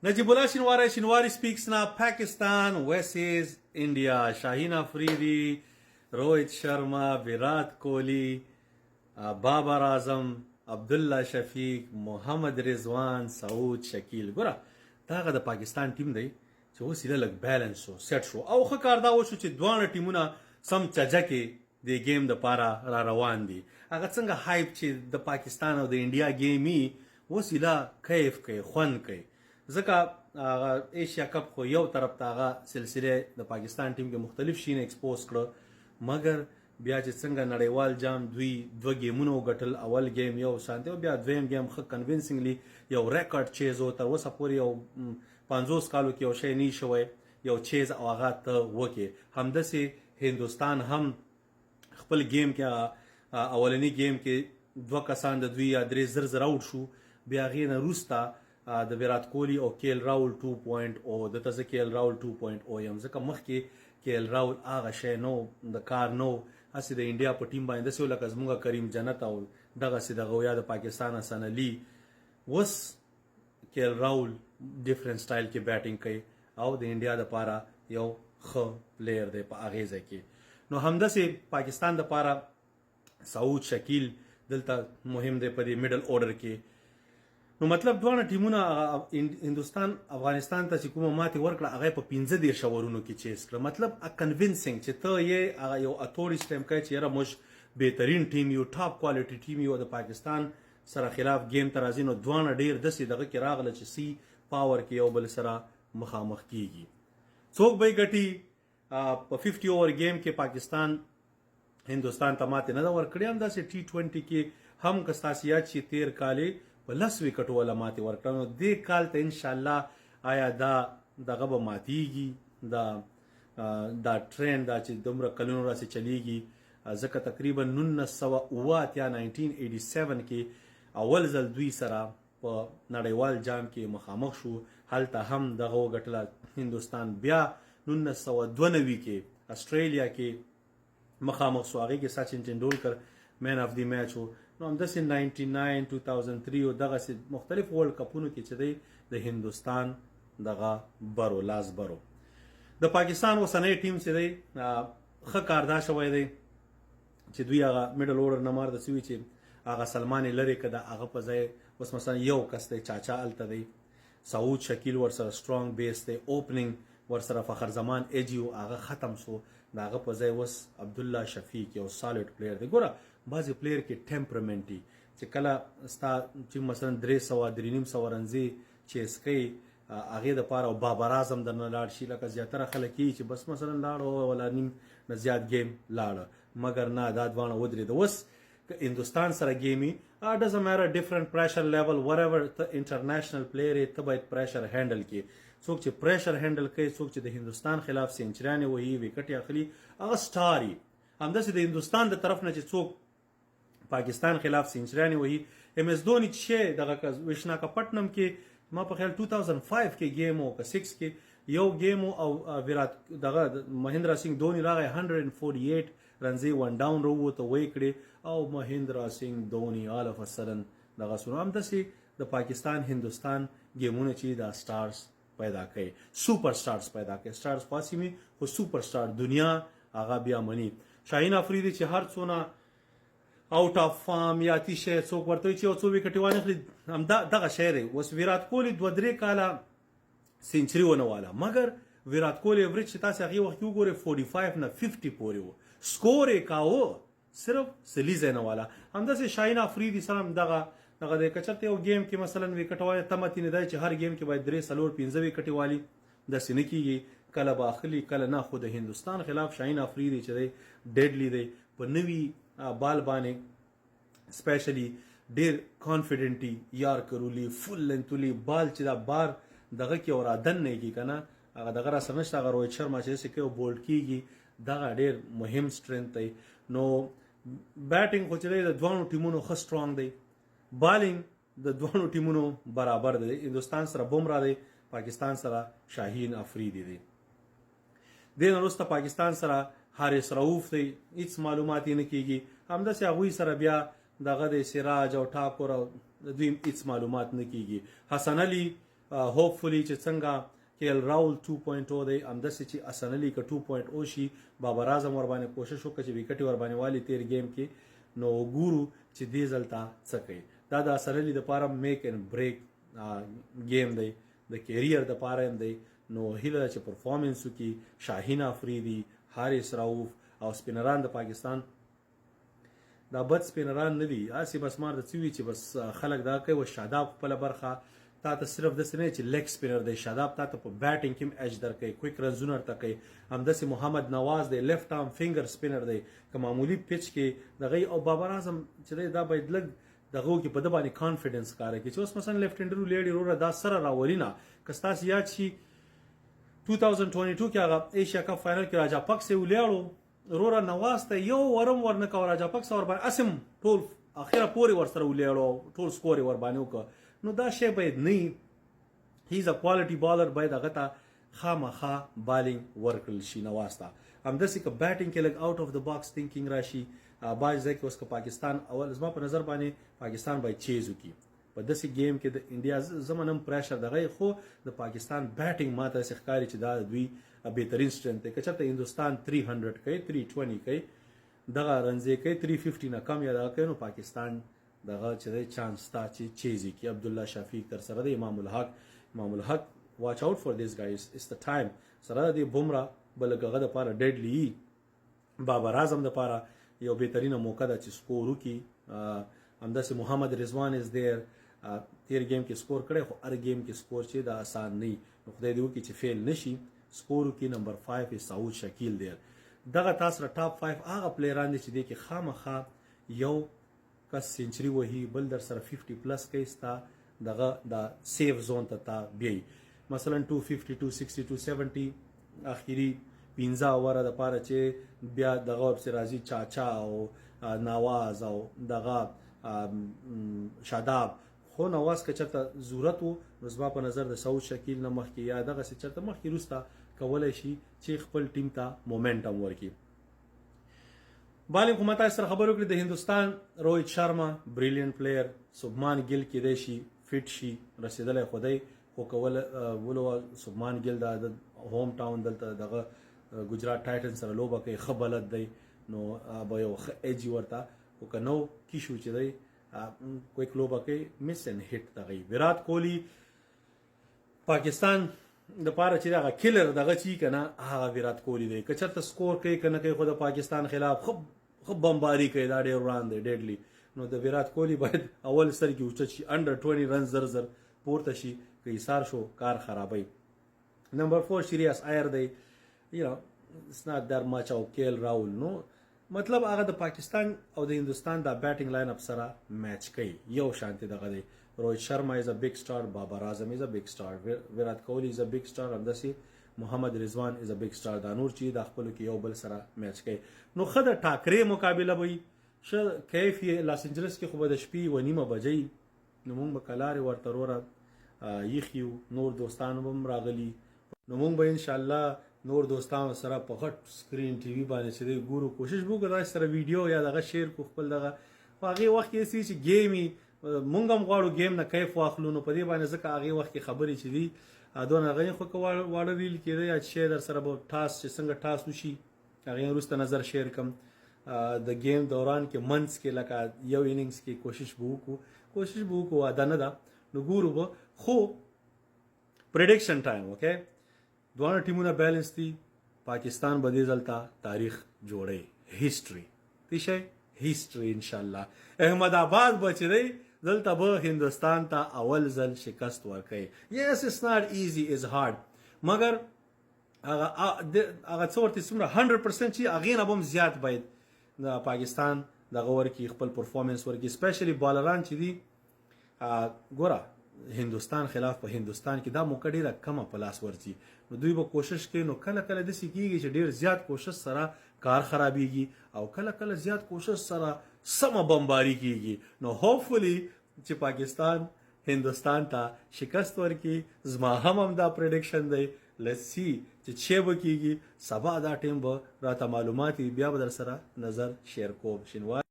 Najibullah Shinwari speaks now. Pakistan versus India. Shaheen Afridi, Rohit Sharma, Virat Kohli, Babar Azam, Abdullah Shafiq, Mohammad Rizwan, Saud Shakil. ګوره دا هغه د پاکستان ټیم دی چې اوس یې لږ بیلنس شو سیټ شو او ښه کار دا وشو چې دواړه ټیمونه سم چجکې د گیم د پاره را روان دي. هغه څنګه هایپ چې د پاکستان او د انډیا گیمي اوس یې لا کیف کوي خوند کوي ځکه ایشیا کپ خو یو طرف ته هغه سلسله د پاکستان ټیم کې مختلف شي نه ایکسپوز کړه مګر بیا چې څنګه نړیوال جام دوه گیمونه وګټل اول گیم یو شانته او بیا دویم گیم خو کنوینسینګلی یو ریکارډ چیز او تر اوسه پورې یو 50 کالو کې یو شی نه شوی یو چیز او هغه ته وکي همدسي هندستان هم خپل گیم کې اولنی گیم کې دوه کسان د دوی یا درې زر زر اوټ شو بیا غینه روستا د ویرات کوهلی او کیل راول 2.0 د تاسو کیل راول 2.0 یم ځکه مخکې کیل راول هغه شی نو د کار نو اسی د انډیا په ټیم باندې سو لکه زموږه کریم جنت او دغه سي د غویا د پاکستان حسن علي وس کیل راول ډیفرنٹ سټایل کې بیټینګ کوي او د انډیا د پاره یو خ پلیئر دی په اغیزه کې نو همدسي پاکستان د پاره سعود شکیل دلته مهم دی په دې میډل اورډر کې نو مطلب دوه ټیمونه هندستان افغانستان ته چې کومه ماتې ورکړه هغه په 15 شاورونو کې چیز کړ مطلب ا کنوینسینګ چې ته یې یو اتوري سټیم کوي چې یره موږ بهترین ټیم یو ټاپ کوالټي ټیم یو د پاکستان سره خلاف گیم ترازی نو دوه ډیر دسي دغه کې راغله چې سی پاور کې یو بل سره مخامخ کیږي څوک به ګټي په 50 اوور گیم کې پاکستان هندستان ته ماته نه ورکړي هم داسې T20 کې هم کستاسیات چې 13 کاله په 10 وکټو ولا ماتې ورکړه نو دې کال ته ان شاء الله آیا دا دغه به ماتیږي دا ټرند دا چې دومره کلونو راسي چلیږي ځکه تقریبا 1980 یا 1987 کې اول ځل دوی سره په نړیوال جام کې مخامخ شو هلته هم دغه وګټله هندستان بیا 1992 کې استرالیا کې مخامخ شو هغه کې سچن تندولکر مین اف دی میچ وو نو همداسې 99 2003 او دغه مختلف ورلد کپونو کې چې دی د هندستان دغه برو لاس برو د پاکستان اوسنۍ ټیم چې دی ښه کار دا شوی دی چې دوی هغه میډل اورډر نه مار د سوي چې هغه سلمان لري کده هغه په ځای اوس مثلا یو کس دی چاچا الته دی سعود شکیل ورسره سترونګ بیس دی اوپننګ ورسره فخر زمان ایجیو هغه ختم شو داغه په ځای وس عبد الله شفیق یو سالډ پلیئر دی ګوره بعضی پلیئر کې ټمپرمنټي چې کله ستا چې مثلا 300 رنزي چې اسکي هغه د پاره او بابر اعظم د نه لاړ شي لکه زیاتره خلک چې بس مثلا لاړ ولا نیم نه زیات گیم لاړ مګر نه دا دوانه ودرې د وس هندستان سره گیمي doesn't matter different pressure level whatever the international player ته باید pressure handle کې څوک چې pressure handle کوي څوک چې د هندستان خلاف سنچریانه وهي وکټ اخلي هغه سټاري همداسې د هندستان د طرف نه چې څوک پاکستان خلاف سنچریانه وهي ام اس دونی چې دغه وشناکپټنم کې ما په خیال 2005 کې گیم او 6 کې یو گیم او ویرات دغه مهندرا سنگھ دونی راغی 148 رنزي ون ډاون وروته وې کړي او مهندرا سنگھ دونی آل اف سدن دغه سره هم دسي د پاکستان هندستان گیمونه چې دا سټارز پیدا کړي سپر سټارز پیدا کړي سټارز پاسیمي خو سپر سټار دنیا هغه بیا منی شاهین افریدي چې هر څونه اوټ اف فارم یا تیشه څوک ورته چې او څو وکټ وانه خلی هم دغه شعر وس ویرات کوهلی 2-3 کاله سنچري ونه والا مګر ویرات کوهلی ایوریج چې تاسو هغه وخت وګوره 45 نه 50 پورې وو سکور یې کاوه صرف سلیزه نه والا همداسې شاهین افریدي سره دغه د کچرته یو گیم کې مثلا وکټ وای تمتی نه دی چې هر گیم کې باید 3-4-5 وکټ والی د سنکیږي کله باخلی کله نه خو د هندستان خلاف شاهین افریدي چې دی ډیډلی دی په نوی بال باندې سپیشلی ډیر کانفیډنټي یار کرولی فل لنتولی بال چې دا بار دغه کې اور ادن نه کی کنه هغه دغه را سمشت هغه روهیت شرما چې سکه بولډ کیږي دغه ډیر مهم سټرنث دی نو بیټینګ خو چې د دوه ټیمونو خ سترونګ دی بالینګ د دوه ټیمونو برابر دی هندستان سره بومرا دی پاکستان سره شاهین افریدي دی دین وروسته پاکستان سره حارث رؤوف دی هیڅ معلومات نه کیږي همداسې هغوی سره بیا دغه د سراج او ټاکور او دوی هیڅ معلومات نه کیږي حسن علي هوپفلی چې څنګه کېل راول 2.0 دی همداسې چې حسن علي که 2.0 شي بابر اعظم ور باندې کوشش وکړي چې وکټ ور باندې والی تیر گیم کې نو ګورو چې دې ځلته څه کوي دا د حسن علي دپاره میک اینڈ بریک گیم دی د کیریر دپاره هم دی نو هیله ده چې پرفارمنس وکړي شاهین افریدي حارث رؤف او سپینران د پاکستان دا بد سپینران نه دي هسې بس مار د څه وي چې بس خلک دا کوي و شاداب خپله برخه تا ته صرف داسې نه چې لیګ سپینر دی شاداب تا ته په بیټینګ کې هم اج درکوي کویک رنزونه ورته کوي همداسې محمد نواز دی لیفټ آرم فنګر سپینر دی که معمولي پچ کې دغه او بابر اعظم چې دی دا باید لږ دغه کې په ده باندې کانفیډنس کار کوي چې اوس مثلا لیفټ هینډر ولیړي وروره دا سره راولي نه که ستاسو یاد شي 2022 کې هغه ایشیا کپ فائنل کې راجا پک سه ولیاړو وروره نواز ته یو ورم ورنه کو راجا پک سره باندې اسم ټول اخیره پوري ور سره ولیاړو ټول سکور ور باندې وک نو دا شی باید نه هی از ا کوالټي بالر باید هغه ته خامخا بالینګ ورکړل شي نواز ته همداسې که بیټینګ کې لګ آوټ اف د باکس تھینکینګ راشي باز ځکه اوس که پاکستان اول زما په نظر باندې پاکستان باید چیز وکړي په داسې گیم کې د انډیا زمونم پریشر دغه خو د پاکستان بیټینګ ماته ښکاري چې دا دوی بهترین سټرنث دی که چېرته هندوستان 300 کوي 320 کوي دغه رنزې کوي 350 نه کم یا دغه کوي نو پاکستان دغه چې دی چانس تا چې چیزي کې عبدالله شفیق تر سره دی امام الحق واچ آوټ فار دیس گایز اټس د ټایم سره دی بمرا بل هغه دپاره ډیډلی بابر اعظم دپاره یو بهترینه موقع ده چې سکور وکړي همداسې محمد رضوان از دیر تیر گیم کې سکور کړی خو هر گیم کې سکور چې دا آسان نه نو خدای دې وکړي چې فیل نشي سکور وکړي نمبر 5 سعود شکیل دی دغه تاسو را ټاپ 5 هغه پلیران دي چې دی کې خامخا یو کس سنچري وهي بل در سره 50 پلس کوي ستا دغه د سیف زون ته بیاي مثلا 250 260 270 اخیری 15 اوره د پاره چې بیا دغه ورپسې راځي چاچا او نواز او دغه شاداب خو نواز که چېرته ضرورت و نو زما په نظر د سعود شکیل نه مخکې یا دغسې چېرته مخکې وروسته کولی شي چې خپل ټیم ته مومنټم ورکړي بالینګ خو ما تاسو سره خبرې وکړې د هندوستان روهت شرما بریلینټ پلیر سبمان ګیل کېدی شي فټ شي رسېدلی خدای خو ولو سبمان ګیل د هوم ټاون دلته دغه ګجرات ټایټن سره لوبه کوي ښه بلد دی نو به یو ښه ایجي ورته خو که نو کیشو چې دی کویک لوبه کوي مس اینډ هټ دغه ویرات کوهلي پاکستان د پاره چې هغه کلر دغه چی کنه هغه ویرات کوهلي دی که چېرته سکور کوي که نه کوي خو د پاکستان خلاف خو بمباري کوي دا ډېر وران دی ډیډلی نو د ویرات کوهلي باید اول سر کې اوچت شي انډر 20 رن زر پورته شي که ایثار شو کار خرابوي نمبر 4 شریاس ایر دی it's not that much او کېل راول نو مطلب هغه د پاکستان او د هندوستان د بیټینګ لاین اپ سره میچ کوي یو شانتي دغه دی روهت شرما از ا بیگ سٹار بابر اعظم از ا بیگ سٹار ویرات کوهلی از ا بیگ سٹار همداسې محمد رضوان از ا بیگ سٹار دا نور چې د خپلو کې یو بل سره میچ کوي نو ښه د ټاکرې مقابله به وي ښه کیف یې لاس انجلس کې خو به د شپې 9:30 بجې نو موږ به کلارې ورته وروره یخیو نور دوستان هم راغلي نو موږ به انشاءالله نور دوستانو سره په غټ سکرین ټي وي باندې چې دی ګورو کوشش وکړو دا سره ویډیو یا دغه شیر کو خپل دغه خو هغې وخت کې چې ګیمي مونږ هم غواړو گیم نه کیف واخلو نو په دې باندې ځکه هغې وخت کې خبرې چې دي دونه هغې خو که واړه ریل کېده یا شی در سره به ټاس چې څنګه ټاس وشي هغې وروسته نظر شیر کم د گیم دوران کې منځ کې لکه یو اننګز کې کوشش به وکړو واده نه ده نو ګورو به خو پریډکشن ټایم اوکې دوانه ټیمونه بیلنس دي پاکستان به دې ځلته تاریخ جوړوي هیسټري تی شی هیسټري انشاءالله احمد آباد به چې دی دلته به هندوستان ته اول ځل شکست ورکوي یس اټس ناٹ ایزي از هارد مګر هغه څه ورته څومره 100% چې هغې نه به هم زیات باید د پاکستان دغه ورکړي خپل پرفارمنس ورکړي سپیشلی بالران چې دي ګوره هندوستان خلاف په هندوستان کې دا موقع ډیره کمه په لاس ورځي نو دوی به کوشش کوي نو کله داسې کېږي چې ډیر زیات کوشش سره کار خرابېږي او کله زیات کوشش سره سمه بمباري کېږي نو هوپفلی چې پاکستان هندوستان ته شکست ورکړي زما هم دا پریډکشن دی لیټس سی چې به کېږي سبا دا ټیم به راته معلومات بیا به در سره نظر شیر کوم شینوار